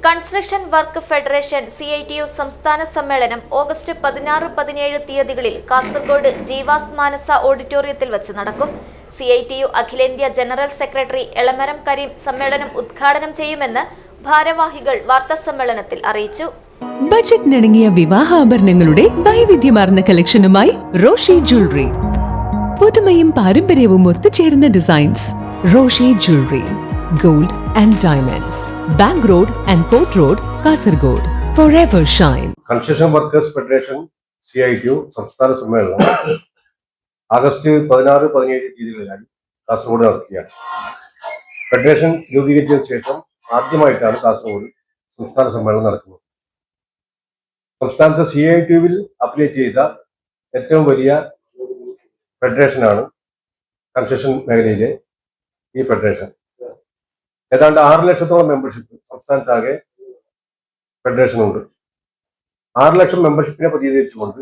Construction work federation CITU സംസ്ഥാന സമ്മേളനം August 16-17 തീയതികളിൽ കാസർഗോഡ് ജീവാസ് മാനസ ഓഡിറ്റോറിയത്തിൽ വച്ച് നടക്കും. CITU അഖിലേന്ത്യാ ജനറൽ സെക്രട്ടറി എളമരം കരീം സമ്മേളനം ഉദ്ഘാടനം ചെയ്യുമെന്ന് ഭാരവാഹികൾ വാർത്താസമ്മേളനത്തിൽ അറിയിച്ചു. ബജറ്റിനിണങ്ങിയ വിവാഹാഭരണങ്ങളുടെ വൈവിധ്യമാർന്ന കളക്ഷനുമായി റോഷി ജ്വല്ലറി. പുതുമയും പാരമ്പര്യവും ഒത്തുചേരുന്ന designs. Roshi jewellery, gold and diamonds, bank road and court road, Kasaragod. Forever shine. Construction workers federation CITU സംസ്ഥാന സമ്മേളനം ആഗസ്റ്റ് 16-17 തീയതികളിലായി കാസർഗോഡ് നടക്കുകയാണ്. ഫെഡറേഷൻ രൂപീകരിച്ചതിനു ശേഷം ആദ്യമായിട്ടാണ് കാസർഗോഡ് സംസ്ഥാന സമ്മേളനം നടക്കുന്നത്. സംസ്ഥാനത്ത് CITU-വിൽ അഫിലിയേറ്റ് ചെയ്ത ഏറ്റവും വലിയ ഫെഡറേഷനാണ് കൺസ്ട്രക്ഷൻ മേഖലയിലെ ഈ ഫെഡറേഷൻ. ഏതാണ്ട് 6 ലക്ഷത്തോളം മെമ്പർഷിപ്പ് സംസ്ഥാനത്താകെ ഫെഡറേഷനുണ്ട്. 6 ലക്ഷം മെമ്പർഷിപ്പിനെ പ്രതിനിധീകരിച്ചുകൊണ്ട്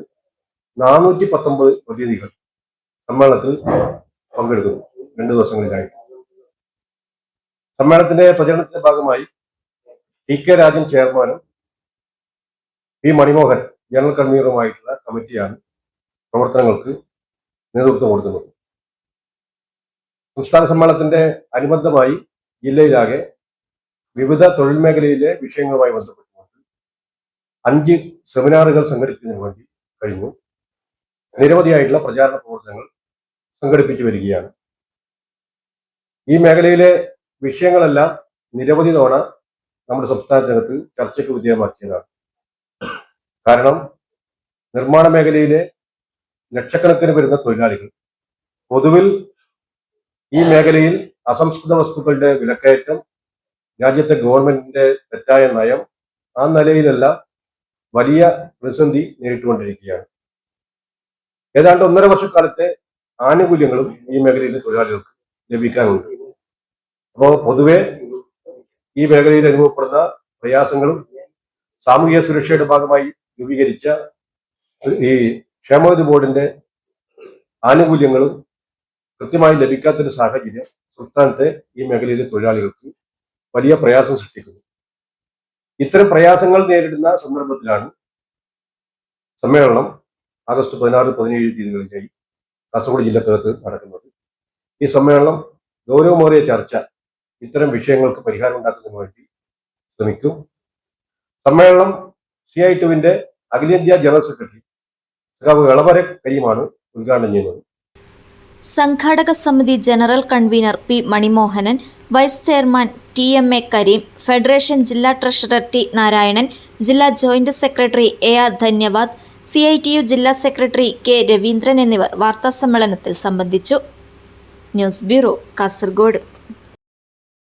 419 പ്രതിനിധികൾ സമ്മേളനത്തിൽ പങ്കെടുക്കുന്നു 2 ദിവസങ്ങളിലായി. സമ്മേളനത്തിന്റെ പ്രചരണത്തിന്റെ ഭാഗമായി TK രാജൻ ചെയർമാനും P മണിമോഹൻ ജനറൽ കൺവീനറുമായിട്ടുള്ള കമ്മിറ്റിയാണ് പ്രവർത്തനങ്ങൾക്ക് നേതൃത്വം കൊടുക്കുന്നത്. സംസ്ഥാന സമ്മേളനത്തിന്റെ അനുബന്ധമായി ജില്ലയിലാകെ വിവിധ തൊഴിൽ മേഖലയിലെ വിഷയങ്ങളുമായി ബന്ധപ്പെട്ടുകൊണ്ട് 5 സെമിനാറുകൾ സംഘടിപ്പിക്കുന്നതിന് വേണ്ടി കഴിഞ്ഞു. നിരവധിയായിട്ടുള്ള പ്രചാരണ പ്രവർത്തനങ്ങൾ സംഘടിപ്പിച്ചു വരികയാണ്. ഈ മേഖലയിലെ വിഷയങ്ങളെല്ലാം നിരവധി തവണ നമ്മുടെ സംസ്ഥാനത്തിനകത്ത് ചർച്ചയ്ക്ക് വിധേയമാക്കിയതാണ്. കാരണം നിർമ്മാണ മേഖലയിലെ ലക്ഷക്കണക്കിന് വരുന്ന തൊഴിലാളികൾ പൊതുവിൽ ഈ മേഖലയിൽ അസംസ്കൃത വസ്തുക്കളുടെ വിലക്കയറ്റം, രാജ്യത്തെ ഗവൺമെന്റിന്റെ തെറ്റായ നയം, ആ നിലയിലെല്ലാം വലിയ പ്രതിസന്ധി നേരിട്ടുകൊണ്ടിരിക്കുകയാണ്. ഏതാണ്ട് 1.5 വർഷക്കാലത്തെ ആനുകൂല്യങ്ങളും ഈ മേഖലയിലെ തൊഴിലാളികൾക്ക് ലഭിക്കാനുണ്ട്. അപ്പോൾ പൊതുവെ ഈ മേഖലയിൽ അനുഭവപ്പെടുന്ന പ്രയാസങ്ങളും സാമൂഹിക സുരക്ഷയുടെ ഭാഗമായി രൂപീകരിച്ച ഈ ക്ഷേമനിധി ബോർഡിന്റെ ആനുകൂല്യങ്ങളും കൃത്യമായി ലഭിക്കാത്തൊരു സാഹചര്യം സംസ്ഥാനത്തെ ഈ മേഖലയിലെ തൊഴിലാളികൾക്ക് വലിയ പ്രയാസം സൃഷ്ടിക്കുന്നു. ഇത്തരം പ്രയാസങ്ങൾ നേരിടുന്ന സന്ദർഭത്തിലാണ് സമ്മേളനം ആഗസ്റ്റ് 16-17 തീയതികളിലായി കാസർഗോഡ് ജില്ലക്കകത്ത് നടക്കുന്നത്. ഈ സമ്മേളനം ഗൗരവമേറിയ ചർച്ച ഇത്തരം വിഷയങ്ങൾക്ക് പരിഹാരം ഉണ്ടാക്കുന്നതിന് വേണ്ടി ശ്രമിക്കും. സമ്മേളനം CITU-വിന്റെ അഖിലേന്ത്യാ ജനറൽ സെക്രട്ടറി എളമരം കരീമാണ് ഉദ്ഘാടനം ചെയ്യുന്നത്. സംഘാടക സമിതി general convener P Manimohanan, vice chairman TMA Kareem, federation ജില്ലാ ട്രഷറർ T നാരായണൻ, ജില്ലാ joint secretary AR Dhanyavad, CITU ജില്ലാ സെക്രട്ടറി K രവീന്ദ്രൻ എന്നിവർ വാർത്താസമ്മേളനത്തിൽ സംബന്ധിച്ചു. News bureau, Kasaragod.